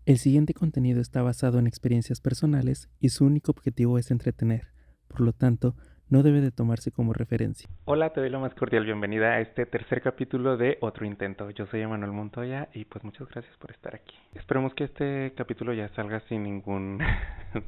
El siguiente contenido está basado en experiencias personales y su único objetivo es entretener, por lo tanto, no debe de tomarse como referencia. Hola, te doy la más cordial bienvenida a este tercer capítulo de Otro Intento. Yo soy Emanuel Montoya y pues muchas gracias por estar aquí. Esperemos que este capítulo ya salga sin ningún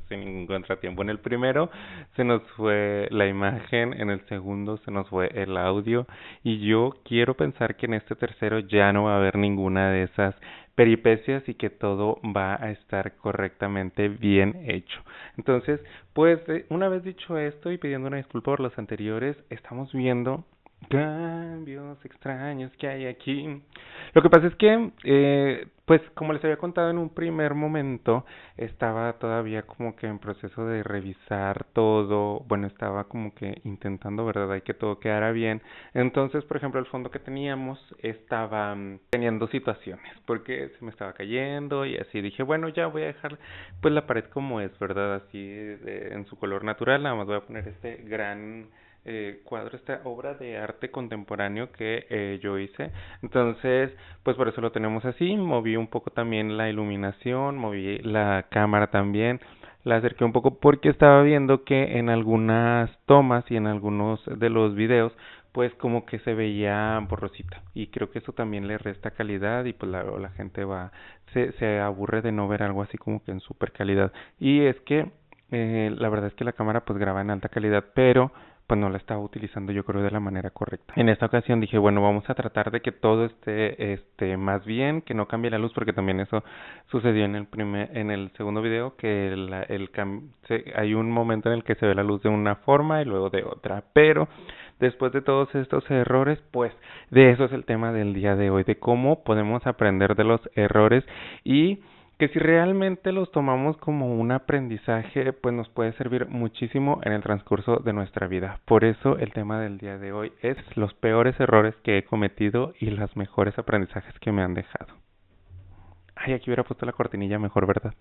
sin ningún contratiempo. En el primero se nos fue la imagen, en el segundo se nos fue el audio y yo quiero pensar que en este tercero ya no va a haber ninguna de esas peripecias y que todo va a estar correctamente bien hecho. Entonces, pues una vez dicho esto y pidiendo una disculpa por los anteriores, estamos viendo cambios extraños que hay aquí. Lo que pasa es que, pues como les había contado en un primer momento, estaba todavía como que en proceso de revisar todo, bueno, estaba como que intentando, ¿verdad?, hay que todo quedara bien. Entonces, por ejemplo, el fondo que teníamos estaba teniendo situaciones, porque se me estaba cayendo y así dije, bueno, ya voy a dejar pues la pared como es, ¿verdad? Así en su color natural, nada más voy a poner este gran cuadro, esta obra de arte contemporáneo que yo hice. Entonces, pues por eso lo tenemos así. Moví un poco también la iluminación, moví la cámara también, la acerqué un poco porque estaba viendo que en algunas tomas y en algunos de los videos pues como que se veía borrosita y creo que eso también le resta calidad y pues la gente se aburre de no ver algo así como que en super calidad. Y es que la verdad es que la cámara pues graba en alta calidad, pero pues no la estaba utilizando yo creo de la manera correcta. En esta ocasión dije, bueno, vamos a tratar de que todo esté más bien, que no cambie la luz, porque también eso sucedió en el segundo video, que hay un momento en el que se ve la luz de una forma y luego de otra, pero después de todos estos errores, pues de eso es el tema del día de hoy, de cómo podemos aprender de los errores y que si realmente los tomamos como un aprendizaje, pues nos puede servir muchísimo en el transcurso de nuestra vida. Por eso el tema del día de hoy es los peores errores que he cometido y los mejores aprendizajes que me han dejado. Ay, aquí hubiera puesto la cortinilla mejor, ¿verdad?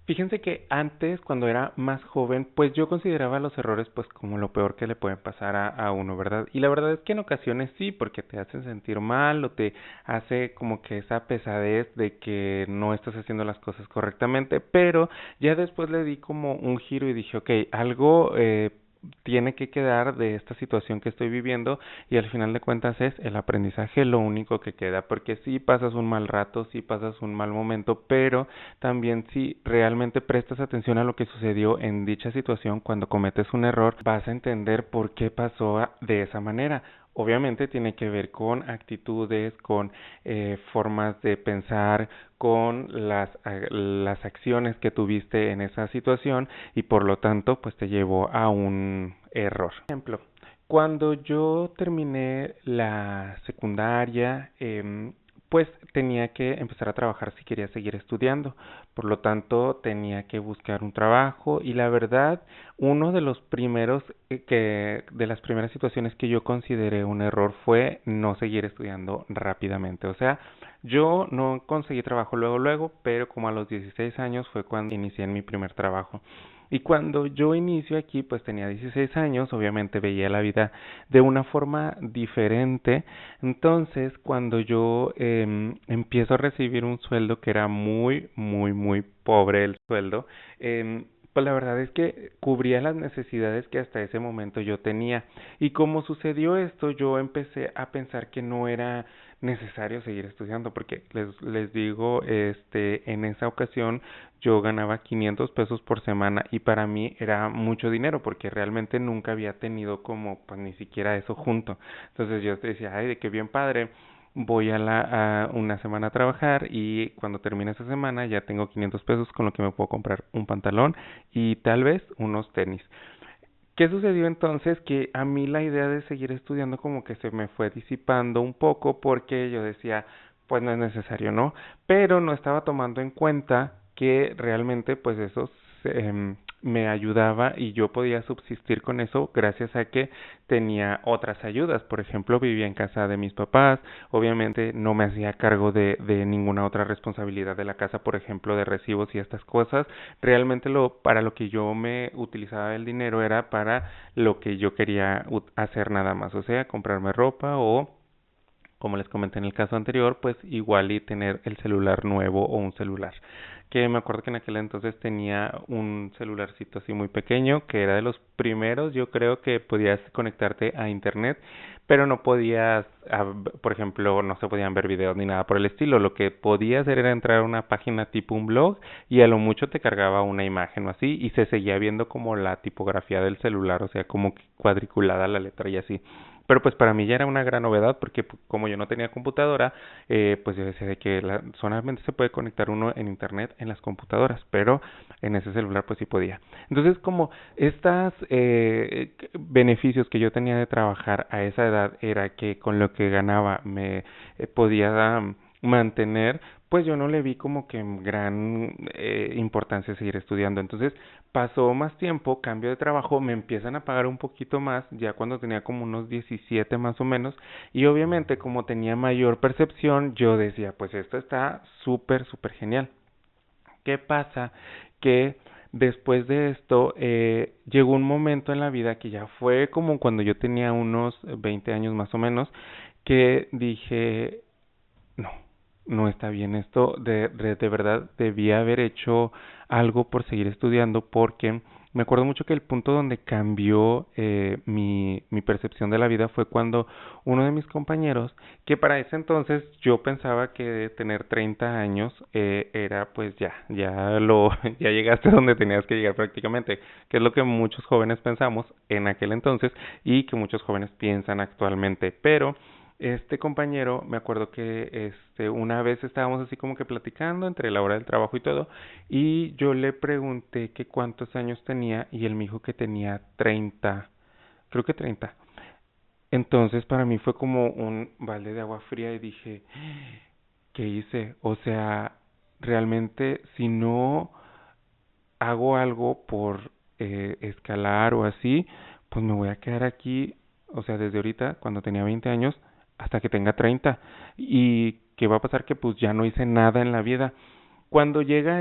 Fíjense que antes, cuando era más joven, pues yo consideraba los errores pues como lo peor que le pueden pasar a uno, ¿verdad? Y la verdad es que en ocasiones sí, porque te hacen sentir mal o te hace como que esa pesadez de que no estás haciendo las cosas correctamente, pero ya después le di como un giro y dije, ok, algo tiene que quedar de esta situación que estoy viviendo y al final de cuentas es el aprendizaje lo único que queda, porque sí pasas un mal rato, sí pasas un mal momento, pero también si realmente prestas atención a lo que sucedió en dicha situación cuando cometes un error, vas a entender por qué pasó de esa manera. Obviamente tiene que ver con actitudes, con formas de pensar, con las acciones que tuviste en esa situación y por lo tanto pues te llevó a un error. Por ejemplo, cuando yo terminé la secundaria, pues tenía que empezar a trabajar si quería seguir estudiando. Por lo tanto, tenía que buscar un trabajo y la verdad, uno de los primeros de las primeras situaciones que yo consideré un error fue no seguir estudiando rápidamente. O sea, yo no conseguí trabajo luego, pero como a los 16 años fue cuando inicié en mi primer trabajo. Y cuando yo inicio aquí, pues tenía 16 años, obviamente veía la vida de una forma diferente. Entonces, cuando yo empiezo a recibir un sueldo que era muy pobre el sueldo, pues la verdad es que cubría las necesidades que hasta ese momento yo tenía. Y como sucedió esto, yo empecé a pensar que no era necesario seguir estudiando, porque les digo, en esa ocasión yo ganaba 500 pesos por semana y para mí era mucho dinero porque realmente nunca había tenido como pues ni siquiera eso junto. Entonces yo decía, ay, de qué bien padre, voy a una semana a trabajar y cuando termine esa semana ya tengo 500 pesos con lo que me puedo comprar un pantalón y tal vez unos tenis. ¿Qué sucedió entonces? Que a mí la idea de seguir estudiando como que se me fue disipando un poco porque yo decía, pues no es necesario, ¿no? Pero no estaba tomando en cuenta que realmente pues eso me ayudaba y yo podía subsistir con eso gracias a que tenía otras ayudas. Por ejemplo, vivía en casa de mis papás, obviamente no me hacía cargo de ninguna otra responsabilidad de la casa, por ejemplo, de recibos y estas cosas. Realmente para lo que yo me utilizaba el dinero era para lo que yo quería hacer nada más, o sea, comprarme ropa o como les comenté en el caso anterior, pues igual y tener el celular nuevo o un celular. Que me acuerdo que en aquel entonces tenía un celularcito así muy pequeño, que era de los primeros, yo creo que podías conectarte a internet, pero no podías, por ejemplo, no se podían ver videos ni nada por el estilo. Lo que podías hacer era entrar a una página tipo un blog y a lo mucho te cargaba una imagen o así y se seguía viendo como la tipografía del celular, o sea, como que cuadriculada la letra y así. Pero pues para mí ya era una gran novedad porque como yo no tenía computadora, pues yo decía de que solamente se puede conectar uno en internet en las computadoras, pero en ese celular pues sí podía. Entonces como estos beneficios que yo tenía de trabajar a esa edad era que con lo que ganaba me podía mantener, pues yo no le vi como que gran importancia seguir estudiando. Entonces pasó más tiempo, cambio de trabajo, me empiezan a pagar un poquito más, ya cuando tenía como unos 17 más o menos, y obviamente como tenía mayor percepción, yo decía, pues esto está súper, súper genial. ¿Qué pasa? Que después de esto llegó un momento en la vida que ya fue como cuando yo tenía unos 20 años más o menos, que dije, no, no está bien esto, de verdad debía haber hecho algo por seguir estudiando porque me acuerdo mucho que el punto donde cambió mi percepción de la vida fue cuando uno de mis compañeros, que para ese entonces yo pensaba que tener 30 años era pues ya llegaste donde tenías que llegar prácticamente, que es lo que muchos jóvenes pensamos en aquel entonces y que muchos jóvenes piensan actualmente, pero este compañero, me acuerdo que una vez estábamos así como que platicando entre la hora del trabajo y todo, y yo le pregunté que cuántos años tenía y él me dijo que tenía 30, creo que 30. Entonces para mí fue como un balde de agua fría y dije, ¿qué hice? O sea, realmente si no hago algo por escalar o así, pues me voy a quedar aquí, o sea, desde ahorita, cuando tenía 20 años, hasta que tenga 30. ¿Y qué va a pasar? Que pues ya no hice nada en la vida. Cuando llega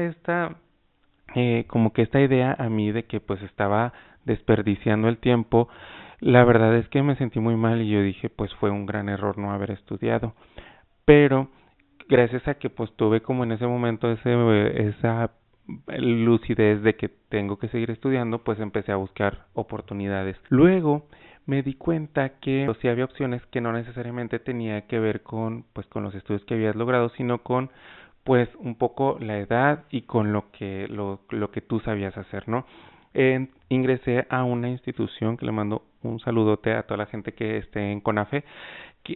como que esta idea a mí de que pues estaba desperdiciando el tiempo, la verdad es que me sentí muy mal y yo dije, pues fue un gran error no haber estudiado. Pero gracias a que pues tuve como en ese momento esa lucidez de que tengo que seguir estudiando, pues empecé a buscar oportunidades. Luego me di cuenta que sí había opciones que no necesariamente tenía que ver con pues con los estudios que habías logrado, sino con pues un poco la edad y con lo que tú sabías hacer, ¿no? Ingresé a una institución que le mando un saludote a toda la gente que esté en CONAFE,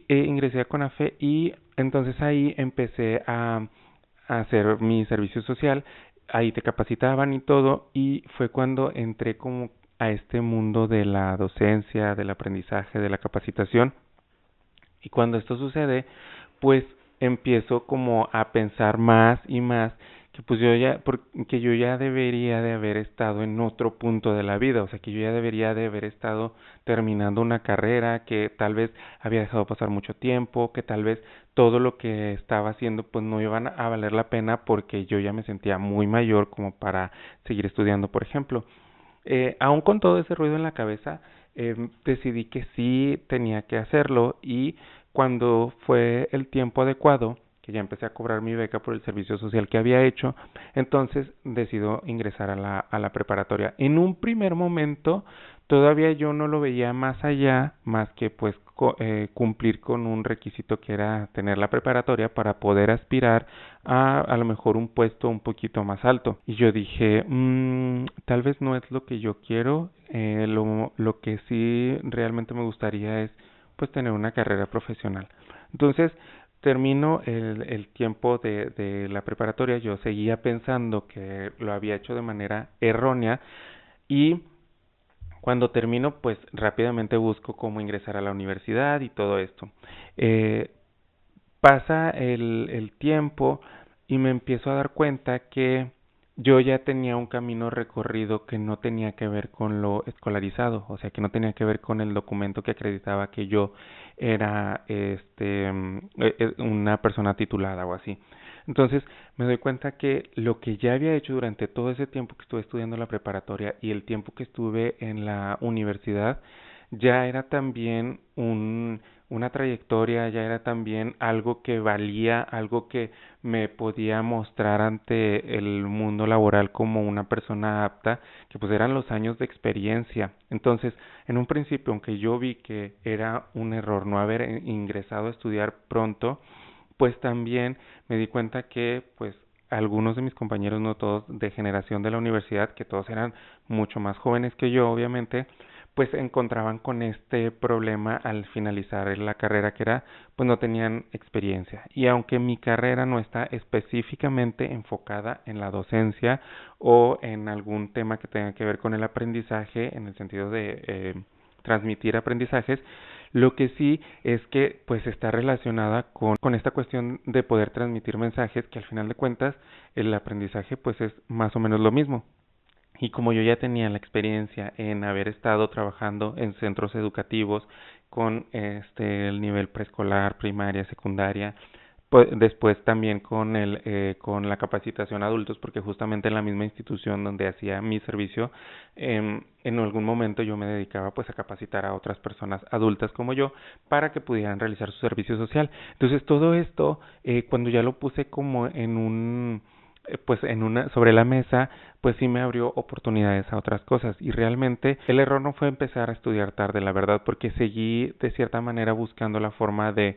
ingresé a CONAFE y entonces ahí empecé a hacer mi servicio social, ahí te capacitaban y todo, y fue cuando entré como a este mundo de la docencia, del aprendizaje, de la capacitación, y cuando esto sucede, pues empiezo como a pensar más y más que pues porque yo ya debería de haber estado en otro punto de la vida, o sea que yo ya debería de haber estado terminando una carrera, que tal vez había dejado pasar mucho tiempo, que tal vez todo lo que estaba haciendo pues no iban a valer la pena porque yo ya me sentía muy mayor como para seguir estudiando, por ejemplo. Aún con todo ese ruido en la cabeza, decidí que sí tenía que hacerlo y cuando fue el tiempo adecuado, que ya empecé a cobrar mi beca por el servicio social que había hecho, entonces decido ingresar a la preparatoria. En un primer momento todavía yo no lo veía más allá, más que pues cumplir con un requisito que era tener la preparatoria para poder aspirar a lo mejor un puesto un poquito más alto. Y yo dije, tal vez no es lo que yo quiero, lo que sí realmente me gustaría es pues tener una carrera profesional. Entonces, termino el tiempo de la preparatoria, yo seguía pensando que lo había hecho de manera errónea y cuando termino, pues rápidamente busco cómo ingresar a la universidad y todo esto. Eh, Pasa el tiempo y me empiezo a dar cuenta que yo ya tenía un camino recorrido que no tenía que ver con lo escolarizado, o sea, que no tenía que ver con el documento que acreditaba que yo era una persona titulada o así. Entonces, me doy cuenta que lo que ya había hecho durante todo ese tiempo que estuve estudiando la preparatoria y el tiempo que estuve en la universidad ya era también una trayectoria, ya era también algo que valía, algo que me podía mostrar ante el mundo laboral como una persona apta, que pues eran los años de experiencia. Entonces, en un principio, aunque yo vi que era un error no haber ingresado a estudiar pronto, pues también me di cuenta que pues algunos de mis compañeros, no todos, de generación de la universidad, que todos eran mucho más jóvenes que yo, obviamente, pues se encontraban con este problema al finalizar la carrera, que era, pues no tenían experiencia. Y aunque mi carrera no está específicamente enfocada en la docencia o en algún tema que tenga que ver con el aprendizaje, en el sentido de transmitir aprendizajes, lo que sí es que pues está relacionada con esta cuestión de poder transmitir mensajes, que al final de cuentas el aprendizaje pues es más o menos lo mismo. Y como yo ya tenía la experiencia en haber estado trabajando en centros educativos con el nivel preescolar, primaria, secundaria, pues después también con la capacitación a adultos, porque justamente en la misma institución donde hacía mi servicio, en algún momento yo me dedicaba pues a capacitar a otras personas adultas como yo para que pudieran realizar su servicio social. Entonces todo esto, cuando ya lo puse como en un pues en una sobre la mesa, pues sí me abrió oportunidades a otras cosas. Y realmente el error no fue empezar a estudiar tarde, la verdad, porque seguí de cierta manera buscando la forma de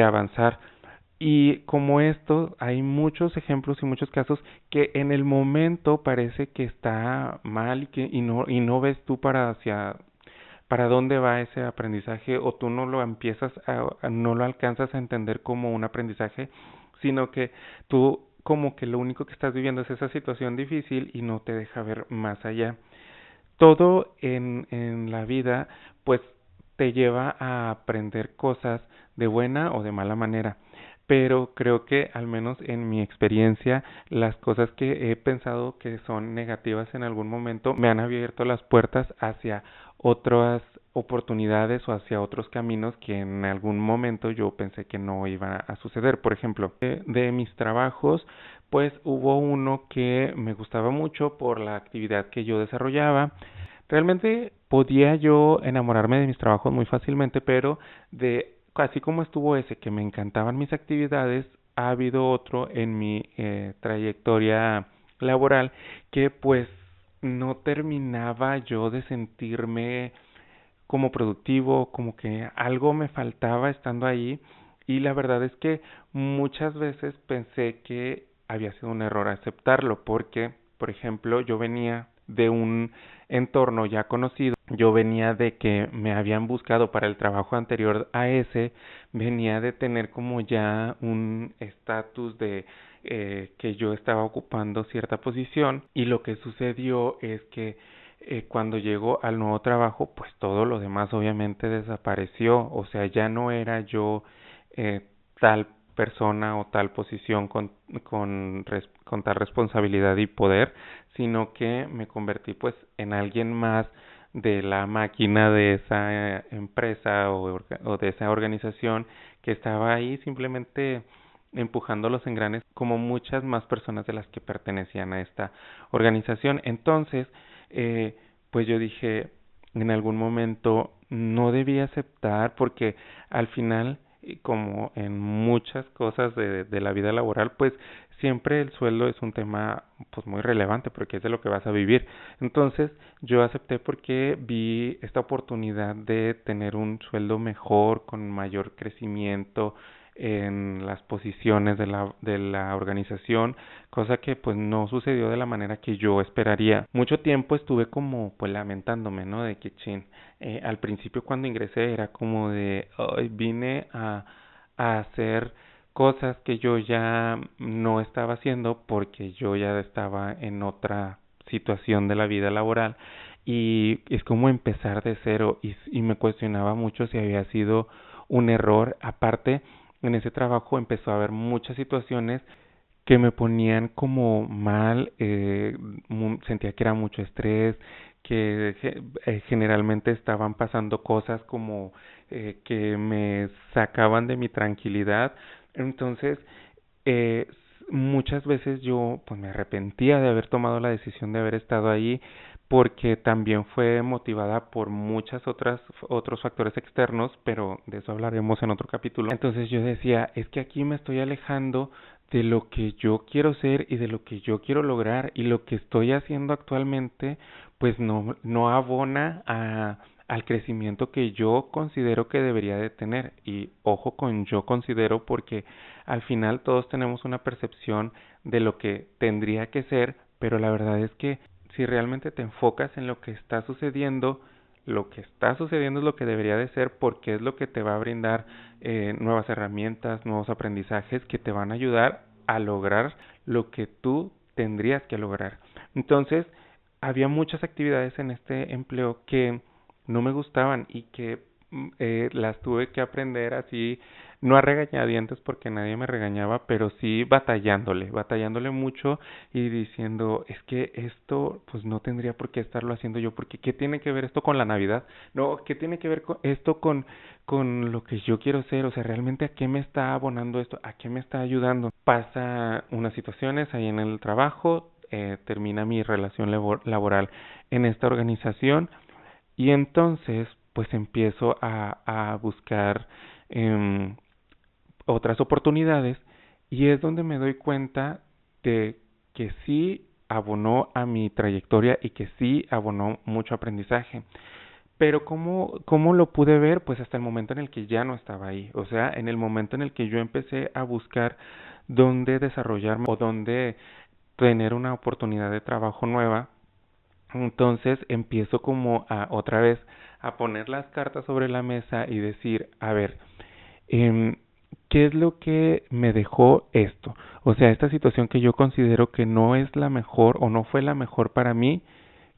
avanzar. Y como esto, hay muchos ejemplos y muchos casos que en el momento parece que está mal y no ves tú para dónde va ese aprendizaje, o tú no lo empiezas no lo alcanzas a entender como un aprendizaje, sino que tú como que lo único que estás viviendo es esa situación difícil y no te deja ver más allá. Todo en la vida pues te lleva a aprender cosas de buena o de mala manera, pero creo que al menos en mi experiencia las cosas que he pensado que son negativas en algún momento me han abierto las puertas hacia otras oportunidades o hacia otros caminos que en algún momento yo pensé que no iban a suceder. Por ejemplo, de mis trabajos, pues hubo uno que me gustaba mucho por la actividad que yo desarrollaba. Realmente podía yo enamorarme de mis trabajos muy fácilmente, pero de así como estuvo ese que me encantaban mis actividades, ha habido otro en mi trayectoria laboral que pues no terminaba yo de sentirme como productivo, como que algo me faltaba estando ahí, y la verdad es que muchas veces pensé que había sido un error aceptarlo porque, por ejemplo, yo venía de un entorno ya conocido, yo venía de que me habían buscado para el trabajo anterior a ese, venía de tener como ya un estatus de que yo estaba ocupando cierta posición, y lo que sucedió es que cuando llegó al nuevo trabajo, pues todo lo demás obviamente desapareció, o sea, ya no era yo tal persona o tal posición con tal responsabilidad y poder, sino que me convertí pues en alguien más de la máquina de esa empresa o de esa organización, que estaba ahí simplemente empujando los engranes como muchas más personas de las que pertenecían a esta organización. Entonces, eh, pues yo dije, en algún momento no debía aceptar, porque al final, y como en muchas cosas de la vida laboral, pues siempre el sueldo es un tema pues muy relevante, porque es de lo que vas a vivir. Entonces yo acepté porque vi esta oportunidad de tener un sueldo mejor, con mayor crecimiento en las posiciones de la organización, cosa que pues no sucedió de la manera que yo esperaría. Mucho tiempo estuve como pues lamentándome, ¿no? De que chin, al principio cuando ingresé era como de, "Ay, vine a hacer cosas que yo ya no estaba haciendo porque yo ya estaba en otra situación de la vida laboral, y es como empezar de cero, y me cuestionaba mucho si había sido un error. Aparte, en ese trabajo empezó a haber muchas situaciones que me ponían como mal, sentía que era mucho estrés, que generalmente estaban pasando cosas como que me sacaban de mi tranquilidad. Entonces, muchas veces yo pues me arrepentía de haber tomado la decisión de haber estado ahí, porque también fue motivada por otros factores externos, pero de eso hablaremos en otro capítulo. Entonces yo decía, es que aquí me estoy alejando de lo que yo quiero ser y de lo que yo quiero lograr, y lo que estoy haciendo actualmente pues no abona al crecimiento que yo considero que debería de tener. Y ojo con yo considero, porque al final todos tenemos una percepción de lo que tendría que ser, pero la verdad es que si realmente te enfocas en lo que está sucediendo, lo que está sucediendo es lo que debería de ser, porque es lo que te va a brindar nuevas herramientas, nuevos aprendizajes que te van a ayudar a lograr lo que tú tendrías que lograr. Entonces, había muchas actividades en este empleo que no me gustaban y que las tuve que aprender así, no a regañadientes porque nadie me regañaba, pero sí batallándole mucho y diciendo, es que esto pues no tendría por qué estarlo haciendo yo, porque ¿qué tiene que ver esto con la Navidad? No, ¿qué tiene que ver esto con lo que yo quiero ser? O sea, ¿realmente a qué me está abonando esto? ¿A qué me está ayudando? Pasa unas situaciones ahí en el trabajo, termina mi relación laboral en esta organización, y entonces pues empiezo a buscar eh, otras oportunidades, y es donde me doy cuenta de que sí abonó a mi trayectoria y que sí abonó mucho aprendizaje. Pero ¿cómo lo pude ver? Pues hasta el momento en el que ya no estaba ahí. O sea, en el momento en el que yo empecé a buscar dónde desarrollarme o dónde tener una oportunidad de trabajo nueva, entonces empiezo como a otra vez a poner las cartas sobre la mesa y decir, a ver, eh, ¿qué es lo que me dejó esto? O sea, esta situación que yo considero que no es la mejor o no fue la mejor para mí,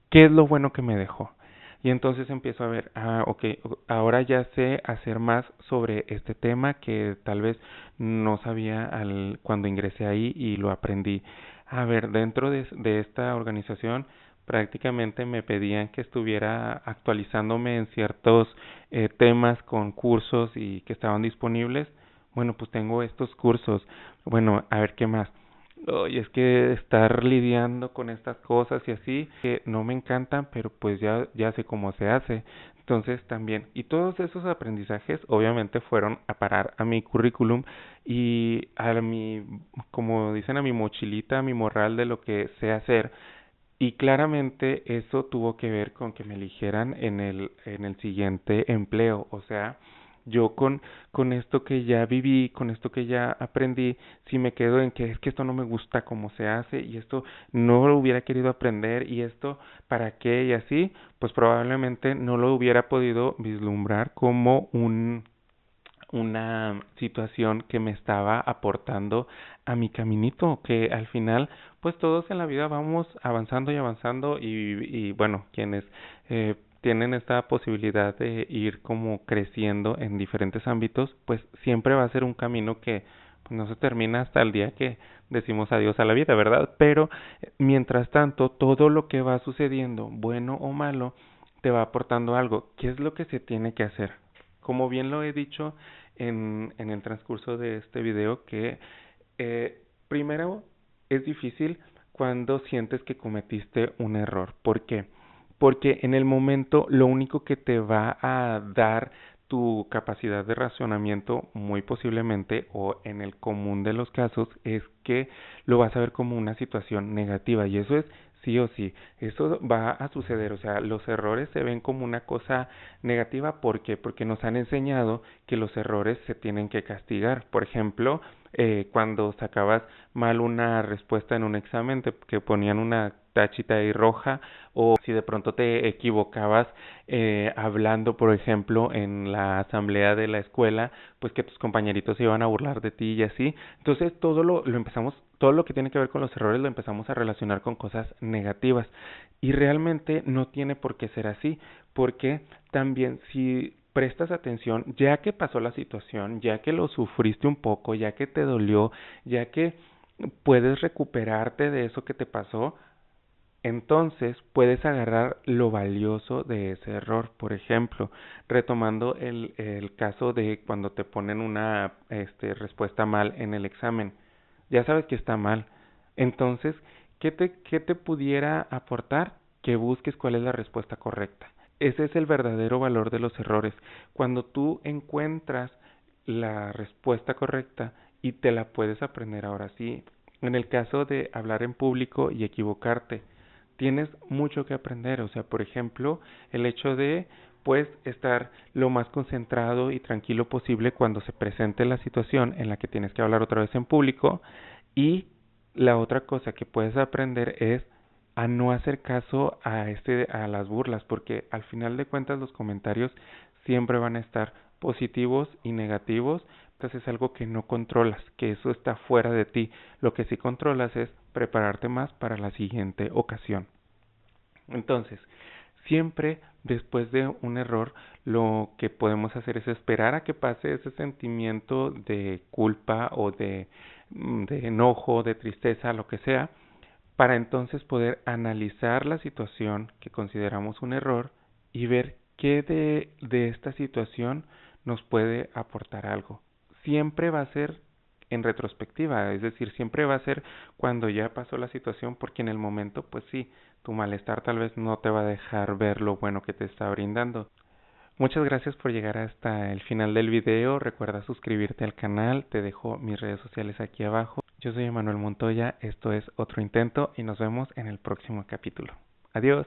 ¿qué es lo bueno que me dejó? Y entonces empiezo a ver, ok, ahora ya sé hacer más sobre este tema que tal vez no sabía cuando ingresé ahí, y lo aprendí. A ver, dentro de esta organización prácticamente me pedían que estuviera actualizándome en ciertos temas con cursos y que estaban disponibles. Bueno, pues tengo estos cursos. Bueno, a ver qué más. Oye, es que estar lidiando con estas cosas y así, que no me encantan, pero pues ya sé cómo se hace. Entonces también, y todos esos aprendizajes obviamente fueron a parar a mi currículum y a mi, como dicen, a mi mochilita, a mi morral de lo que sé hacer. Y claramente eso tuvo que ver con que me eligieran en el siguiente empleo. O sea, yo con esto que ya viví, con esto que ya aprendí, si me quedo en que es que esto no me gusta cómo se hace y esto no lo hubiera querido aprender y esto para qué y así, pues probablemente no lo hubiera podido vislumbrar como una situación que me estaba aportando a mi caminito, que al final pues todos en la vida vamos avanzando y avanzando, y bueno, quienes tienen esta posibilidad de ir como creciendo en diferentes ámbitos, pues siempre va a ser un camino que pues, no se termina hasta el día que decimos adiós a la vida, ¿verdad? Pero mientras tanto, todo lo que va sucediendo, bueno o malo, te va aportando algo. ¿Qué es lo que se tiene que hacer? Como bien lo he dicho en el transcurso de este video, que primero es difícil cuando sientes que cometiste un error. ¿Por qué? Porque en el momento lo único que te va a dar tu capacidad de razonamiento, muy posiblemente, o en el común de los casos, es que lo vas a ver como una situación negativa, y eso es sí o sí, eso va a suceder. O sea, los errores se ven como una cosa negativa. ¿Por qué? Porque nos han enseñado que los errores se tienen que castigar. Por ejemplo, cuando sacabas mal una respuesta en un examen, que ponían una tachita ahí roja, o si de pronto te equivocabas hablando, por ejemplo, en la asamblea de la escuela, pues que tus compañeritos se iban a burlar de ti y así. Entonces todo lo que tiene que ver con los errores lo empezamos a relacionar con cosas negativas, y realmente no tiene por qué ser así, porque también si prestas atención, ya que pasó la situación, ya que lo sufriste un poco, ya que te dolió, ya que puedes recuperarte de eso que te pasó, entonces puedes agarrar lo valioso de ese error. Por ejemplo, retomando el caso de cuando te ponen una respuesta mal en el examen, ya sabes que está mal. Entonces, ¿qué te pudiera aportar? que busques cuál es la respuesta correcta. Ese es el verdadero valor de los errores. Cuando tú encuentras la respuesta correcta y te la puedes aprender ahora sí. En el caso de hablar en público y equivocarte, tienes mucho que aprender. O sea, por ejemplo, el hecho de pues estar lo más concentrado y tranquilo posible cuando se presente la situación en la que tienes que hablar otra vez en público. Y la otra cosa que puedes aprender es a no hacer caso a las burlas, porque al final de cuentas los comentarios siempre van a estar positivos y negativos. Entonces es algo que no controlas, que eso está fuera de ti. Lo que sí controlas es prepararte más para la siguiente ocasión. Entonces, siempre después de un error, lo que podemos hacer es esperar a que pase ese sentimiento de culpa o de enojo, de tristeza, lo que sea, para entonces poder analizar la situación que consideramos un error y ver qué de esta situación nos puede aportar algo. Siempre va a ser en retrospectiva, es decir, siempre va a ser cuando ya pasó la situación, porque en el momento, pues sí, tu malestar tal vez no te va a dejar ver lo bueno que te está brindando. Muchas gracias por llegar hasta el final del video. Recuerda suscribirte al canal. Te dejo mis redes sociales aquí abajo. Yo soy Emanuel Montoya. Esto es Otro Intento y nos vemos en el próximo capítulo. Adiós.